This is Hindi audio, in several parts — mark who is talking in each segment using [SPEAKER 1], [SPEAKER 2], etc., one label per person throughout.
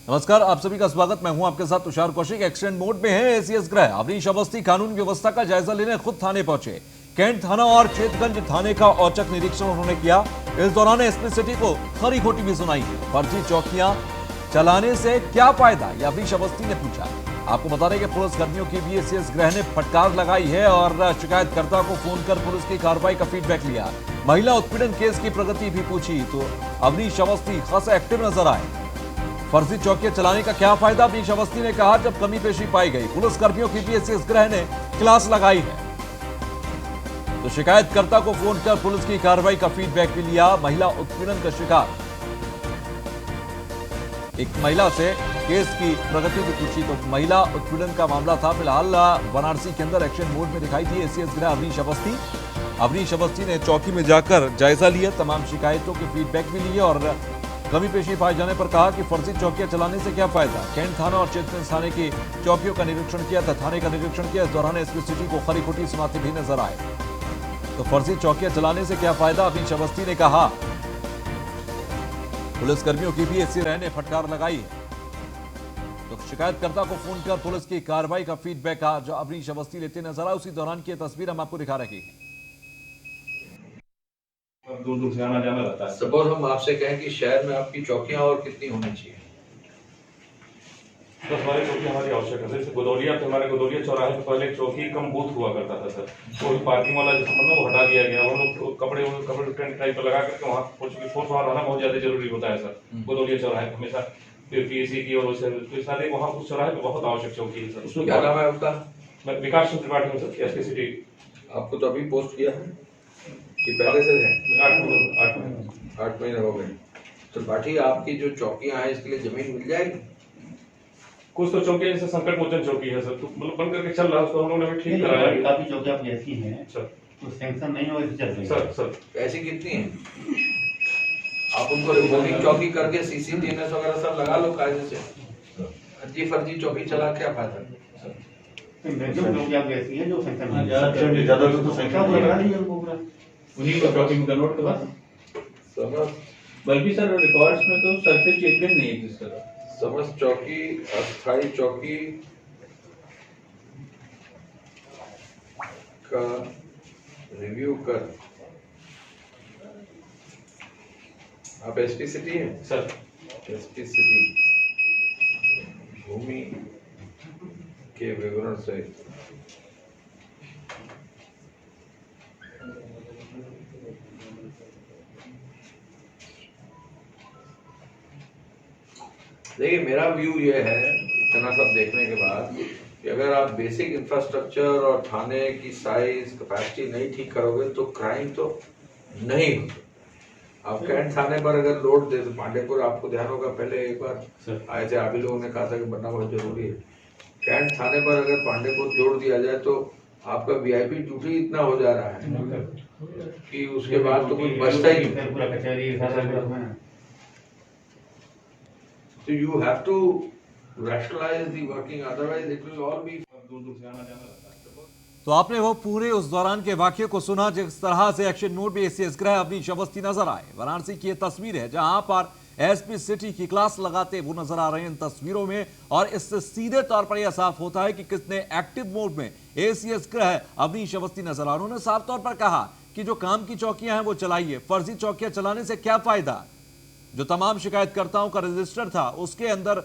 [SPEAKER 1] नमस्कार, आप सभी का स्वागत। मैं हूं आपके साथ तुषार कौशिक। एक्शन मोड में है एसीएस गृह। अवनीश अवस्थी कानून व्यवस्था का जायजा लेने खुद थाने पहुंचे। कैंट थाना और चेतगंज थाने का औचक निरीक्षण उन्होंने किया। इस दौरान एसपी सिटी को खरी खोटी भी सुनाई। फर्जी चौकियां चलाने से क्या फायदा, यह अवनीश अवस्थी ने पूछा। आपको बता दें कि पुलिस कर्मियों की भी एसीएस गृह ने फटकार लगाई है और शिकायतकर्ता को फोन कर पुलिस की कार्रवाई का फीडबैक लिया। महिला उत्पीड़न केस की प्रगति भी पूछी तो अवनीश अवस्थी खासा एक्टिव नजर आए। फर्जी चौकियां चलाने का क्या फायदा, अवनीश अवस्थी ने कहा। जब कमी पेशी पाई गई, पुलिस कर्मियों की भी एसीएस गृह ने क्लास लगाई है तो शिकायतकर्ता को फोन कर पुलिस की कार्रवाई का फीडबैक भी लिया। महिला उत्पीड़न का शिकार एक महिला से केस की प्रगति भी पूछी तो महिला उत्पीड़न का मामला था। फिलहाल वाराणसी के अंदर एक्शन मोड में दिखाई दी एसीएस गृह अवनीश अवस्थी। अवनीश अवस्थी ने चौकी में जाकर जायजा लिया, तमाम शिकायतों के फीडबैक भी लिए और कमी पेशी पाए जाने पर कहा कि फर्जी चौकियां चलाने से क्या फायदा। कैंट थाना और चेतगंज थाने की चौकियों का निरीक्षण किया था, थाने का निरीक्षण किया। इस दौरान एसपी सिटी को खरी खोटी सुनाते भी नजर आए। तो फर्जी चौकियां चलाने से क्या फायदा, अवनीश अवस्थी ने कहा। पुलिसकर्मियों की भी एसी गृह ने फटकार लगाई है तो शिकायतकर्ता को फोन कर पुलिस की कार्रवाई का फीडबैक जो अवनीश अवस्थी लेते नजर आए। उसी दौरान की तस्वीर हम आपको दिखा रहे हैं।
[SPEAKER 2] दूर दूर से आना जाना रहता है।
[SPEAKER 3] सपोज हम आपसे कहें कि शहर में आपकी चौकियां और कितनी होनी चाहिए?
[SPEAKER 2] तो हमारी चौकी हमारी आवश्यक है। जैसे गोदौलिया पे, हमारे गोदौलिया चौराहे पे पहले चौकी कम बूथ हुआ करता था सर, तो पार्किंग वाला जो मतलब वो हटा दिया गया। हम लोग कपड़े टेंट टाइप पर लगा करके वहाँ फोर्स वहाँ रहना बहुत ज्यादा जरूरी होता है सर। गोदौलिया चौराहे पे हमेशा पीएसी की और वैसे सारे वहाँ उस चौराहे पे बहुत आवश्यक चौकी है सर। उसमें
[SPEAKER 3] क्या नाम है आपका?
[SPEAKER 2] मैं विकास चंद्र त्रिपाठी हूँ सर, एसपी सिटी।
[SPEAKER 3] आपको तो अभी पोस्ट किया है कि पहले से है? 8 महीने हो गए। तो त्रिपाठी, आपकी जो चौकियां हैं इसके लिए जमीन मिल जाएगी?
[SPEAKER 2] कुछ तो चौकी जैसे संकट मोचन चौकी है सर, तो मतलब बंद करके चल रहा है, उसको हम लोगों ने ठीक कराया।
[SPEAKER 4] काफी चौकियां ऐसी हैं
[SPEAKER 2] सर
[SPEAKER 4] तो सैंक्शन नहीं हो चल रही
[SPEAKER 2] सर
[SPEAKER 3] ऐसी कितनी है? आप उनको रिवॉल्विंग चौकी करके सीसीटीएनएस वगैरह सब लगा लो कायदे से। फर्जी फर्जी चौकी चला क्या फायदा?
[SPEAKER 4] मैक्सिमम चौकियां ऐसी हैं जो सैंक्शन
[SPEAKER 5] ज्यादा तो संख्या
[SPEAKER 4] लगा दी है पूरा
[SPEAKER 5] उन्हीं को चौकी में कन्वर्ट करवा।
[SPEAKER 3] समझ
[SPEAKER 5] बल्कि सर रिकॉर्ड्स में तो सर्फेस चेंजमेंट नहीं है जिस तरह
[SPEAKER 3] समझ चौकी, अस्थायी चौकी का रिव्यू कर। आप एसपी सिटी हैं
[SPEAKER 2] सर।
[SPEAKER 3] एसपी सिटी भूमि के विवरण से देखिए, मेरा व्यू ये है इतना सब देखने के बाद कि अगर आप बेसिक इंफ्रास्ट्रक्चर और थाने की साइज कैपेसिटी नहीं ठीक करोगे तो क्राइम तो नहीं होगा। आप कैंट थाने पर अगर लोड दे, तो पांडेपुर आपको ध्यान होगा पहले एक बार आए थे, आप ही लोगों ने कहा था कि बनना बहुत जरूरी है। कैंट थाने पर अगर पांडेपुर जोड़ दिया जाए तो आपका वीआईपी ड्यूटी इतना हो जा रहा है कि उसके बाद तो कुछ बचता ही नहीं।
[SPEAKER 4] पूरा कचहरी
[SPEAKER 3] So you have to rationalize the working, otherwise it will all be
[SPEAKER 2] दूर दूर से आना जाना रहता है।
[SPEAKER 1] तो आपने वो पूरे उस दौरान के वाक्य को सुना जिस तरह से एक्शन मोड में एसीएस गृह अवनीश अवस्थी नजर आए। वाराणसी की यह तस्वीर है जहां पर एसपी सिटी की क्लास लगाते वो नजर आ रहे हैं इन तस्वीरों में। और इससे सीधे तौर पर यह साफ होता है कि कितने एक्टिव मोड में एसीएस गृह अवनीश अवस्थी नजर आ रहे। उन्होंने साफ तौर पर कहा कि जो काम की चौकियां हैं वो चलाइए, फर्जी चौकियां चलाने से क्या फायदा। जो तमाम शिकायतकर्ताओं का रजिस्टर था उसके अंदर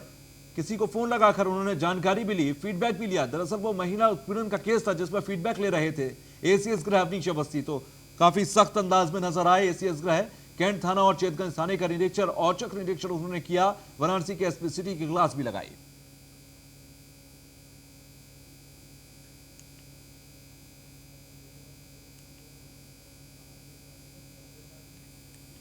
[SPEAKER 1] किसी को फोन लगाकर उन्होंने जानकारी भी ली, फीडबैक भी लिया। दरअसल वो महिला उत्पीड़न का केस था जिसमें फीडबैक ले रहे थे एसीएस गृह अवनीश अवस्थी। तो काफी सख्त अंदाज में नजर आए एसीएस गृह। कैंट थाना और चेतगंज थाने का निरीक्षण, औचक निरीक्षण उन्होंने किया। वाराणसी के एसपी सिटी की क्लास भी लगाई।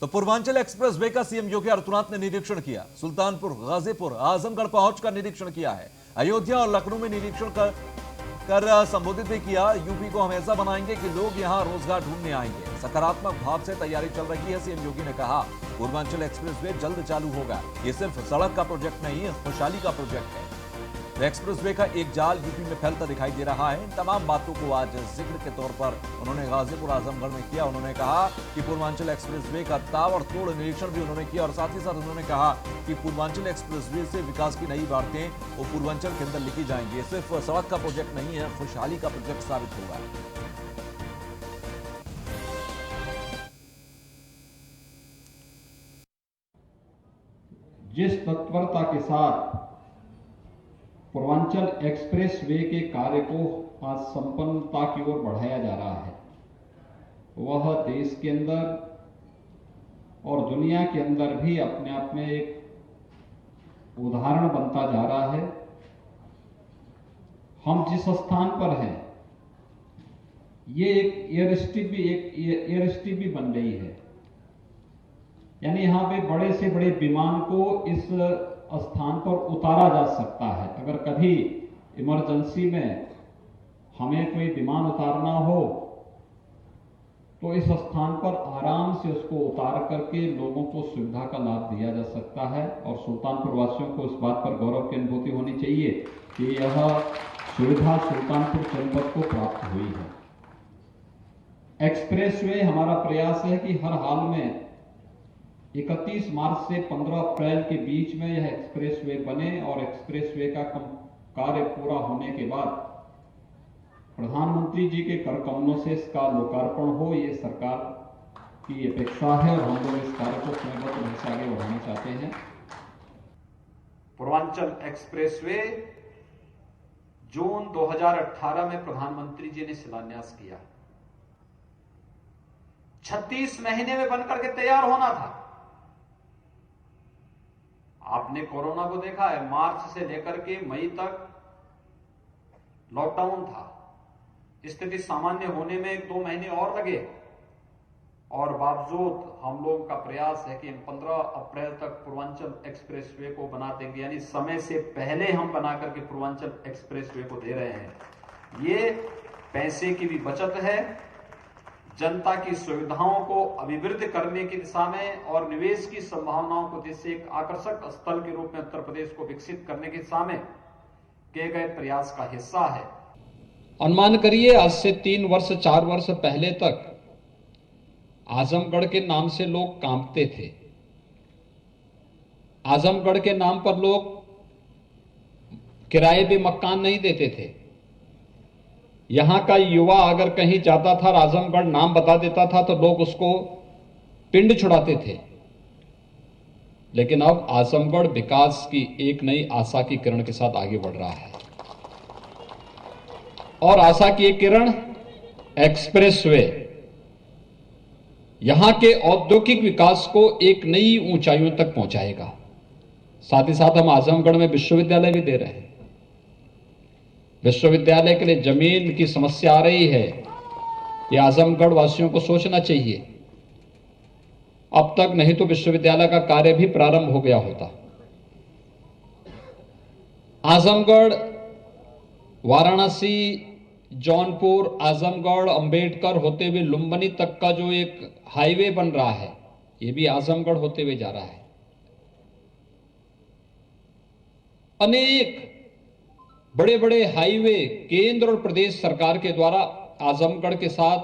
[SPEAKER 1] तो पूर्वांचल एक्सप्रेस वे का सीएम योगी आदित्यनाथ ने निरीक्षण किया। सुल्तानपुर, गाजीपुर, आजमगढ़ पहुंचकर निरीक्षण किया है। अयोध्या और लखनऊ में निरीक्षण कर संबोधित भी किया। यूपी को हम ऐसा बनाएंगे कि लोग यहां रोजगार ढूंढने आएंगे। सकारात्मक भाव से तैयारी चल रही है, सीएम योगी ने कहा। पूर्वांचल एक्सप्रेस वे जल्द चालू होगा। ये सिर्फ सड़क का प्रोजेक्ट नहीं है, खुशहाली का प्रोजेक्ट है। तो एक्सप्रेसवे का एक जाल यूपी में फैलता दिखाई दे रहा है। इन तमाम बातों को आज जिक्र के तौर पर उन्होंने गाजीपुर आजमगढ़ में किया। उन्होंने कहा कि पूर्वांचल एक्सप्रेसवे का ताबड़तोड़ निरीक्षण भी उन्होंने किया और साथ ही साथ उन्होंने कहा कि पूर्वांचल एक्सप्रेसवे से विकास की नई बातें वो पूर्वांचल के अंदर लिखी जाएंगी। सिर्फ सड़क का प्रोजेक्ट नहीं है, खुशहाली का प्रोजेक्ट साबित होगा।
[SPEAKER 6] जिस तत्परता के साथ पूर्वांचल एक्सप्रेस वे के कार्य को आज संपन्नता की ओर बढ़ाया जा रहा है, वह देश के अंदर और दुनिया के अंदर भी अपने आप में एक उदाहरण बनता जा रहा है। हम जिस स्थान पर हैं, ये एक एयर स्ट्रिप भी बन रही है, यानी यहां पे बड़े से बड़े विमान को इस स्थान पर उतारा जा सकता है। अगर कभी इमरजेंसी में हमें कोई विमान उतारना हो तो इस स्थान पर आराम से उसको उतार करके लोगों को सुविधा का लाभ दिया जा सकता है। और सुल्तानपुर वासियों को इस बात पर गौरव की अनुभूति होनी चाहिए कि यह सुविधा सुल्तानपुर जनपद को प्राप्त हुई है। एक्सप्रेसवे हमारा प्रयास है कि हर हाल में 31 मार्च से 15 अप्रैल के बीच में यह एक्सप्रेसवे बने और एक्सप्रेसवे का कार्य पूरा होने के बाद प्रधानमंत्री जी के कर कमलों से इसका लोकार्पण हो, ये सरकार की अपेक्षा है और हम लोग इस कार्य को समयबद्ध ढंग से आगे बढ़ाना चाहते हैं।
[SPEAKER 7] पूर्वांचल एक्सप्रेसवे जून 2018 में प्रधानमंत्री जी ने शिलान्यास किया। 36 महीने में बनकर के तैयार होना था। आपने कोरोना को देखा है, मार्च से लेकर के मई तक लॉकडाउन था। स्थिति सामान्य होने में 1-2 महीने और लगे और बावजूद हम लोगों का प्रयास है कि हम 15 अप्रैल तक पूर्वांचल एक्सप्रेसवे को बना देंगे, यानी समय से पहले हम बना करके पूर्वांचल एक्सप्रेसवे को दे रहे हैं। ये पैसे की भी बचत है, जनता की सुविधाओं को अभिवृद्धि करने की दिशा में और निवेश की संभावनाओं को देश से एक आकर्षक स्थल के रूप में उत्तर प्रदेश को विकसित करने की दिशा में किए गए प्रयास का हिस्सा है।
[SPEAKER 6] अनुमान करिए आज से 3 वर्ष 4 वर्ष पहले तक आजमगढ़ के नाम से लोग कांपते थे। आजमगढ़ के नाम पर लोग किराए पे मकान नहीं देते थे। यहां का युवा अगर कहीं जाता था, आजमगढ़ नाम बता देता था तो लोग उसको पिंड छुड़ाते थे। लेकिन अब आजमगढ़ विकास की एक नई आशा की किरण के साथ आगे बढ़ रहा है और आशा की एक किरण एक्सप्रेसवे यहां के औद्योगिक विकास को एक नई ऊंचाइयों तक पहुंचाएगा। साथ ही साथ हम आजमगढ़ में विश्वविद्यालय भी दे रहे हैं। विश्वविद्यालय के लिए जमीन की समस्या आ रही है, ये आजमगढ़ वासियों को सोचना चाहिए। अब तक नहीं तो विश्वविद्यालय का कार्य भी प्रारंभ हो गया होता। आजमगढ़, वाराणसी, जौनपुर, आजमगढ़, अंबेडकर होते हुए लुम्बिनी तक का जो एक हाईवे बन रहा है, ये भी आजमगढ़ होते हुए जा रहा है। अनेक बड़े बड़े हाईवे केंद्र और प्रदेश सरकार के द्वारा आजमगढ़ के साथ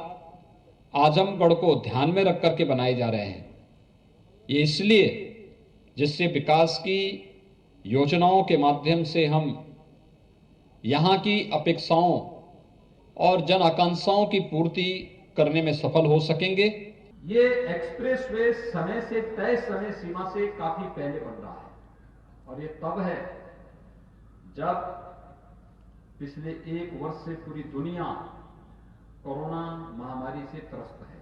[SPEAKER 6] आजमगढ़ को ध्यान में रख करके बनाए जा रहे हैं। ये इसलिए जिससे विकास की योजनाओं के माध्यम से हम यहां की अपेक्षाओं और जन आकांक्षाओं की पूर्ति करने में सफल हो सकेंगे।
[SPEAKER 8] ये एक्सप्रेसवे समय से तय समय सीमा से काफी पहले बन रहा है और ये तब है जब पिछले 1 वर्ष से पूरी दुनिया कोरोना महामारी से त्रस्त है।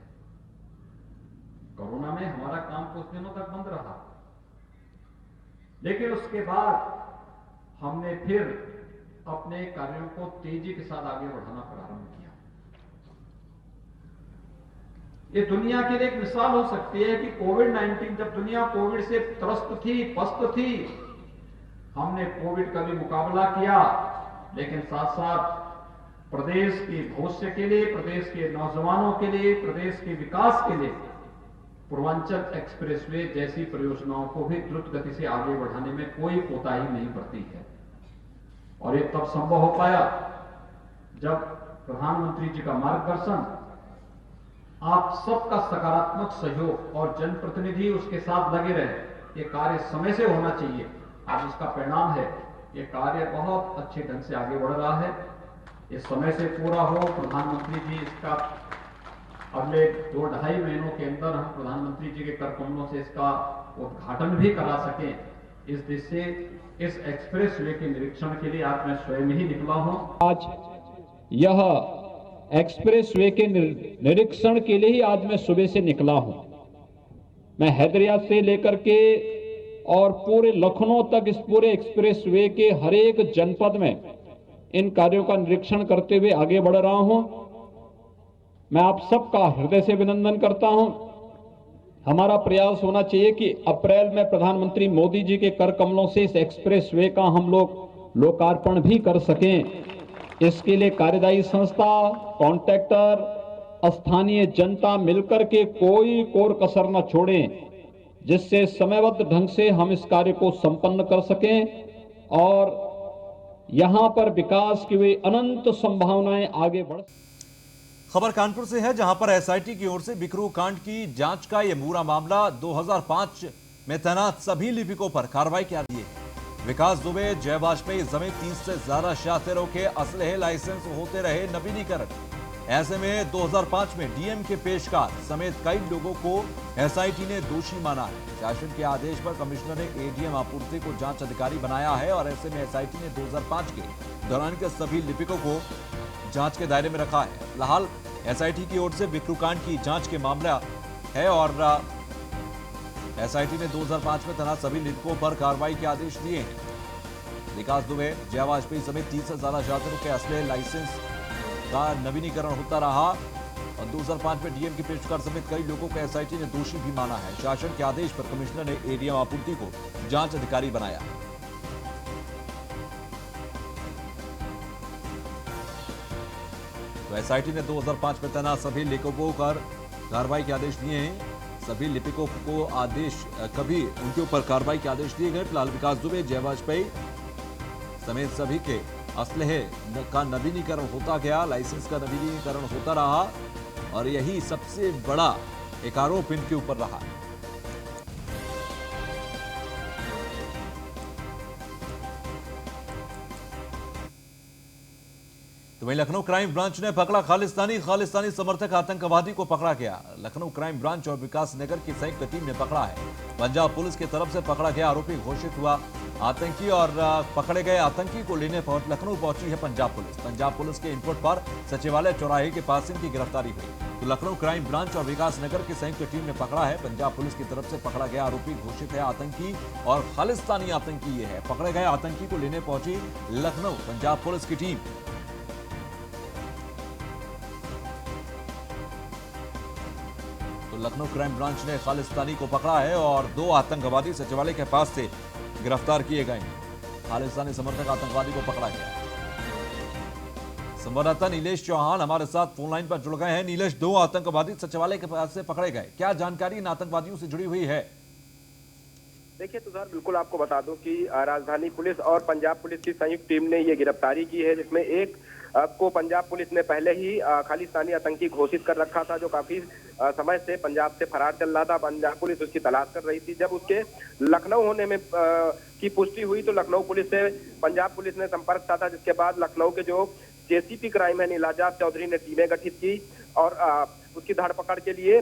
[SPEAKER 8] कोरोना में हमारा काम कुछ दिनों तक बंद रहा, लेकिन उसके बाद हमने फिर अपने कार्यों को तेजी के साथ आगे बढ़ाना प्रारंभ किया। ये दुनिया के लिए एक मिसाल हो सकती है कि कोविड-19 जब दुनिया कोविड से त्रस्त थी, पस्त थी, हमने कोविड का भी मुकाबला किया, लेकिन साथ साथ प्रदेश के भविष्य के लिए, प्रदेश के नौजवानों के लिए, प्रदेश के विकास के लिए पूर्वांचल एक्सप्रेसवे जैसी परियोजनाओं को भी द्रुत गति से आगे बढ़ाने में कोई कोताही नहीं बरती है। और ये तब संभव हो पाया जब प्रधानमंत्री जी का मार्गदर्शन, आप सबका सकारात्मक सहयोग और जनप्रतिनिधि उसके साथ लगे रहे। ये कार्य समय से होना चाहिए, आज इसका परिणाम है ये कार्य बहुत अच्छे ढंग से आगे बढ़ रहा है। ये समय से पूरा हो, प्रधानमंत्री जी इसका अगले 2-2.5 महीनों के अंदर हम प्रधानमंत्री जी के कर कमलों से इसका उद्घाटन भी करा सकें। इस दिशा से इस एक्सप्रेस वे के निरीक्षण के लिए आज मैं स्वयं ही निकला हूं।
[SPEAKER 6] आज यह एक्सप्रेस वे के निरीक्षण के लिए ही आज मैं सुबह से निकला हूं। मैं हैदराबाद से लेकर के और पूरे लखनऊ तक इस पूरे एक्सप्रेस वे के हर एक जनपद में इन कार्यों का निरीक्षण करते हुए आगे बढ़ रहा हूं। मैं आप सबका हृदय से अभिनंदन करता हूं। हमारा प्रयास होना चाहिए कि अप्रैल में प्रधानमंत्री मोदी जी के कर कमलों से इस एक्सप्रेस वे का हम लोग लोकार्पण भी कर सकें। इसके लिए कार्यदायी संस्था, कॉन्ट्रैक्टर, स्थानीय जनता मिलकर के कोई कोर कसर न छोड़ें, जिससे समयबद्ध ढंग से हम इस कार्य को संपन्न कर सकें और यहां पर विकास की वे अनंत संभावनाएं आगे बढ़।
[SPEAKER 1] खबर कानपुर से है, जहां पर एसआईटी की ओर से बिकरू कांड की जांच का यह पूरा मामला 2005 में तैनात सभी लिपिकों पर कार्रवाई कर दी है। विकास दुबे, जय वाजपेयी समेत 30 से ज्यादा शातिरों के असलहे लाइसेंस होते रहे नवीनीकरण। ऐसे में 2005 में डीएम के पेशकार समेत कई लोगों को एसआईटी ने दोषी माना है। शासन के आदेश पर कमिश्नर ने एडीएम आपूर्ति को जांच अधिकारी बनाया है और ऐसे में एसआईटी ने 2005 के दौरान के सभी लिपिकों को जांच के दायरे में रखा है। फिलहाल एसआईटी की ओर से बिकरू कांड की जांच के मामला है और एसआईटी ने 2005 में तैनात सभी लिपिकों पर कार्रवाई के आदेश दिए हैं। विकास दुबे, जय वाजपेयी समेत 30 से ज्यादा शातिरों के असले लाइसेंस का नवीनीकरण होता रहा और 2005 में डीएम के पेशकार समेत कई लोगों को एसआईटी ने दोषी भी माना है। शासन के आदेश पर कमिश्नर ने एडीएम आपूर्ति को जांच अधिकारी बनाया। तो एसआईटी ने 2005 में तैनात सभी लिपिकों पर कार्रवाई के आदेश दिए हैं। सभी लिपिकों को आदेश कभी उनके ऊपर कार्रवाई के आदेश दिए गए। फिलहाल विकास दुबे, जय वाजपेयी समेत सभी के असलहे का नवीनीकरण होता गया, लाइसेंस का नवीनीकरण होता रहा और यही सबसे बड़ा एक आरोप इनके ऊपर रहा। तो वहीं लखनऊ क्राइम ब्रांच ने पकड़ा खालिस्तानी समर्थक आतंकवादी को पकड़ा गया। लखनऊ क्राइम ब्रांच और विकास नगर की संयुक्त टीम ने पकड़ा है। पंजाब पुलिस की तरफ से पकड़ा गया आरोपी घोषित हुआ आतंकी और पकड़े गए आतंकी को लेने लखनऊ पहुंची है पंजाब पुलिस। पंजाब पुलिस के इनपुट पर सचिवालय चौराहे के पास इनकी गिरफ्तारी हुई। तो लखनऊ क्राइम ब्रांच और विकास नगर की संयुक्त टीम ने पकड़ा है। पंजाब पुलिस की तरफ से पकड़ा गया आरोपी घोषित है आतंकी और खालिस्तानी आतंकी ये है। पकड़े गए आतंकी को लेने पहुंची लखनऊ पंजाब पुलिस की टीम। लखनऊ क्राइम ब्रांच ने खालिस्तानी को पकड़ा है और 2 आतंकवादी सचिवालय के पास से गिरफ्तार किए गए। खालिस्तानी समर्थक आतंकवादी को पकड़ा गया। संवाददाता नीलेश चौहान हमारे साथ फोन लाइन पर जुड़ गए हैं। नीलेश, 2 आतंकवादी सचिवालय के पास से पकड़े गए, क्या जानकारी इन आतंकवादियों से जुड़ी हुई है?
[SPEAKER 9] देखिए तुषार, बिल्कुल आपको बता दूं कि राजधानी पुलिस और पंजाब पुलिस की संयुक्त टीम ने ये गिरफ्तारी की है, जिसमें एक को पंजाब पुलिस ने पहले ही खालिस्तानी आतंकी घोषित कर रखा था, जो काफी समय से पंजाब से फरार चल रहा था। पंजाब पुलिस उसकी तलाश कर रही थी। जब उसके लखनऊ होने में की पुष्टि हुई तो लखनऊ पुलिस से पंजाब पुलिस ने संपर्क किया था, जिसके बाद लखनऊ के जो जेसीपी क्राइम है नीलाजाब चौधरी ने टीमें गठित की और उसकी धरपकड़ के लिए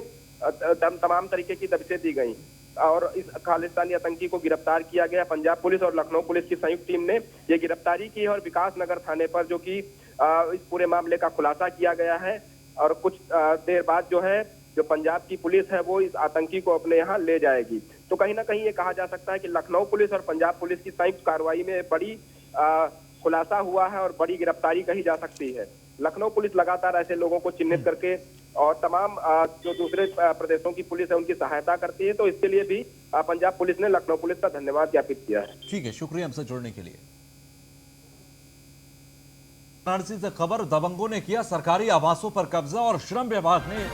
[SPEAKER 9] तमाम तरीके की दबिशें दी गई और इस खालिस्तानी आतंकी को गिरफ्तार किया गया। पंजाब पुलिस और लखनऊ पुलिस की संयुक्त टीम ने ये गिरफ्तारी की है और विकास नगर थाने पर जो कि इस पूरे मामले का खुलासा किया गया है और कुछ देर बाद जो है जो पंजाब की पुलिस है वो इस आतंकी को अपने यहाँ ले जाएगी। तो कहीं ना कहीं ये कहा जा सकता है कि लखनऊ पुलिस और पंजाब पुलिस की संयुक्त कार्रवाई में बड़ी खुलासा हुआ है और बड़ी गिरफ्तारी कही जा सकती है। लखनऊ पुलिस लगातार ऐसे लोगों को चिन्हित करके और तमाम जो दूसरे प्रदेशों की पुलिस है उनकी सहायता करती है। तो इसके लिए भी पंजाब पुलिस ने लखनऊ पुलिस का धन्यवाद ज्ञापित किया है।
[SPEAKER 1] ठीक है, शुक्रिया हमसे जुड़ने के लिए। वाराणसी से खबर, दबंगों ने किया सरकारी आवासों पर कब्जा और श्रम विभाग ने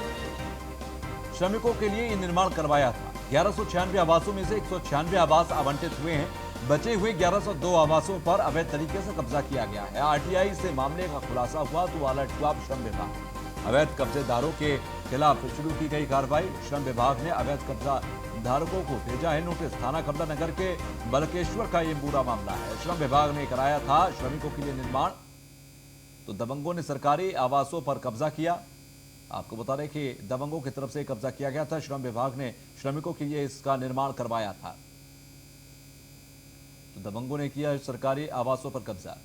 [SPEAKER 1] श्रमिकों के लिए निर्माण करवाया था। 1196 आवासों में से 196 आवास आवंटित हुए हैं। बचे हुए 1102 आवासों पर अवैध तरीके से कब्जा किया गया है। आरटीआई से मामले का खुलासा हुआ तो अलर्ट हुआ श्रम विभाग। अवैध कब्जेदारों के खिलाफ शुरू की गई कार्रवाई। श्रम विभाग ने अवैध कब्जा धारकों को भेजा है नोटिस। थाना कमला नगर के बलकेश्वर का यह पूरा मामला है। श्रम विभाग ने कराया था श्रमिकों के लिए निर्माण, तो दबंगों ने सरकारी आवासों पर कब्जा किया। आपको बता दें कि दबंगों की तरफ से कब्जा किया गया था। श्रम विभाग ने श्रमिकों के लिए इसका निर्माण करवाया था, तो दबंगों ने किया सरकारी आवासों पर कब्जा।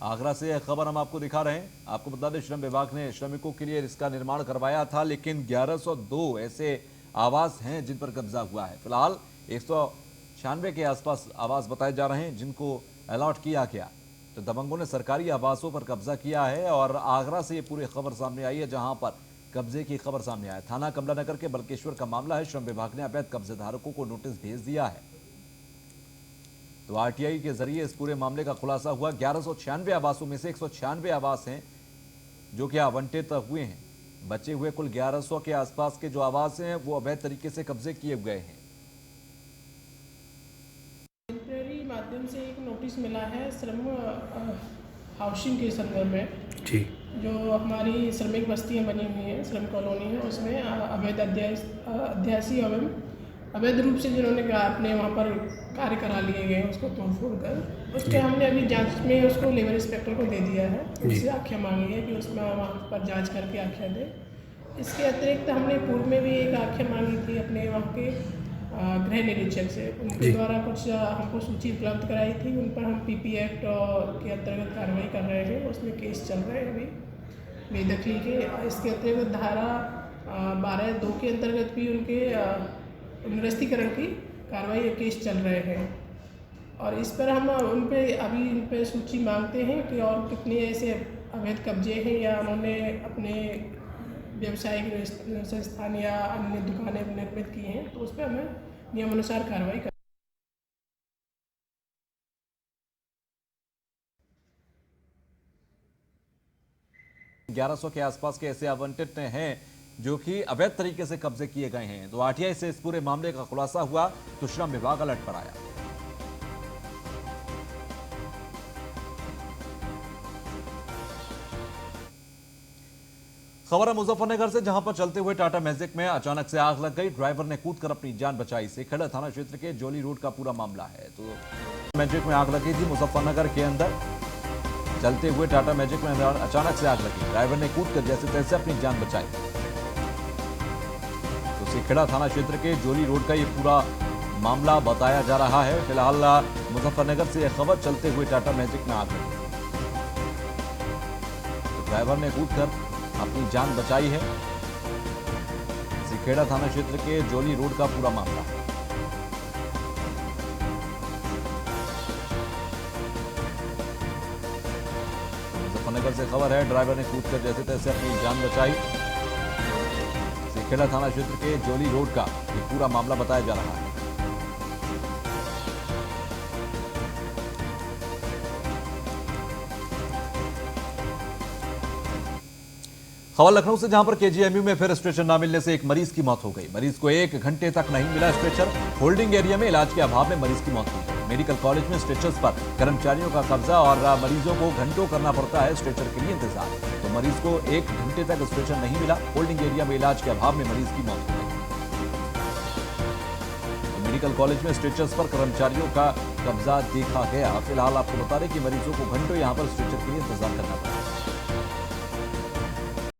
[SPEAKER 1] आगरा से यह खबर हम आपको दिखा रहे हैं। आपको बता दें श्रम विभाग ने श्रमिकों के लिए इसका निर्माण करवाया था, लेकिन 1102 ऐसे आवास हैं जिन पर कब्जा हुआ है। फिलहाल 196 के आसपास आवास बताए जा रहे हैं जिनको अलॉट किया गया। तो दबंगों ने सरकारी आवासों पर कब्जा किया है और आगरा से ये पूरी खबर सामने आई है, जहां पर कब्जे की खबर सामने आई है। थाना कमला नगर के बलकेश्वर का मामला है। श्रम विभाग ने अवैध कब्जेदारों को नोटिस भेज दिया है। तो आरटीआई के जरिए इस पूरे मामले का खुलासा हुआ। 1196 आवासों में से 196 आवास हैं जो कि आवंटित हुए हैं। बचे हुए कुल 1100 के आसपास के जो आवास हैं वो अवैध तरीके से कब्जे किए गए हैं।
[SPEAKER 10] टेम्परेरी माध्यम से एक नोटिस मिला है श्रम हाउसिंग के संदर्भ में जी, जो हमारी श्रमिक बस्तियां बनी हुई हैं, श्रम कॉलोनी है, उसमें अवैध अध्यासी एवं अवैध रूप से जिन्होंने अपने वहाँ पर कार्य करा लिए गए उसको तोड़फोड़ कर, उसके हमने अभी जांच में उसको लेबर इंस्पेक्टर को दे दिया है। उससे आख्या मांगी है कि उसमें वहाँ पर जांच करके आख्या दे। इसके अतिरिक्त हमने पूर्व में भी एक आख्या मांगी थी अपने वहाँ के गृह निरीक्षक से। उनके द्वारा कुछ हमको सूची उपलब्ध कराई थी, उन पर हम पीपी एक्ट के अंतर्गत कार्रवाई कर रहे हैं। उसमें केस चल रहे हैं अभी बेदखली के। इसके अतिरिक्त धारा 12(2) के अंतर्गत भी उनके निरस्तीकरण की कार्रवाई केस चल रहे हैं। और इस पर हम उन पे सूची मांगते हैं कि और कितने ऐसे अवैध कब्जे हैं या उन्होंने अपने व्यवसायिक संस्थान या अन्य दुकानें निर्मित की हैं, तो उस पर हमें नियमानुसार कार्रवाई कर।
[SPEAKER 1] 1100 के आसपास के ऐसे आवंटित हैं जो कि अवैध तरीके से कब्जे किए गए हैं। तो आरटीआई से इस पूरे मामले का खुलासा हुआ तो श्रम विभाग अलर्ट पर आया। खबर है मुजफ्फरनगर से, जहां पर चलते हुए टाटा मैजिक में अचानक से आग लग गई। ड्राइवर ने कूदकर अपनी जान बचाई। सेखेड़ा थाना क्षेत्र के जोली रोड का पूरा मामला है। तो मैजिक में आग लगी थी मुजफ्फरनगर के अंदर। चलते हुए टाटा मैजिक में अचानक से आग लगी। ड्राइवर ने कूदकर जैसे तैसे अपनी जान बचाई। तो सेखेड़ा थाना क्षेत्र के जोली रोड का ये पूरा मामला बताया जा रहा है। फिलहाल मुजफ्फरनगर से यह खबर, चलते हुए टाटा मैजिक में आग लगी। तो ड्राइवर ने कूदकर अपनी जान बचाई है। सेखेड़ा थाना क्षेत्र के जोली रोड का पूरा मामला है। मुजफ्फरनगर से खबर है, ड्राइवर ने कूदकर जैसे तैसे अपनी जान बचाई। सेखेड़ा थाना क्षेत्र के जोली रोड का ये पूरा मामला बताया जा रहा है। खबर लखनऊ से, जहां पर केजीएमयू में फिर स्ट्रेचर न मिलने से एक मरीज की मौत हो गई। मरीज को 1 घंटे तक नहीं मिला स्ट्रेचर। होल्डिंग एरिया में इलाज के अभाव में मरीज की मौत हुई। मेडिकल कॉलेज में स्ट्रेचर्स पर कर्मचारियों का कब्जा और मरीजों को घंटों करना पड़ता है स्ट्रेचर के लिए इंतजार। तो मरीज को 1 घंटे तक स्ट्रेचर नहीं मिला। होल्डिंग एरिया में इलाज के अभाव में मरीज की मौत हो गई। तो मेडिकल कॉलेज में स्ट्रेचर्स पर कर्मचारियों का कब्जा देखा गया। फिलहाल आपको बता दें कि मरीजों को घंटों यहां पर स्ट्रेचर के लिए इंतजार करना पड़ा।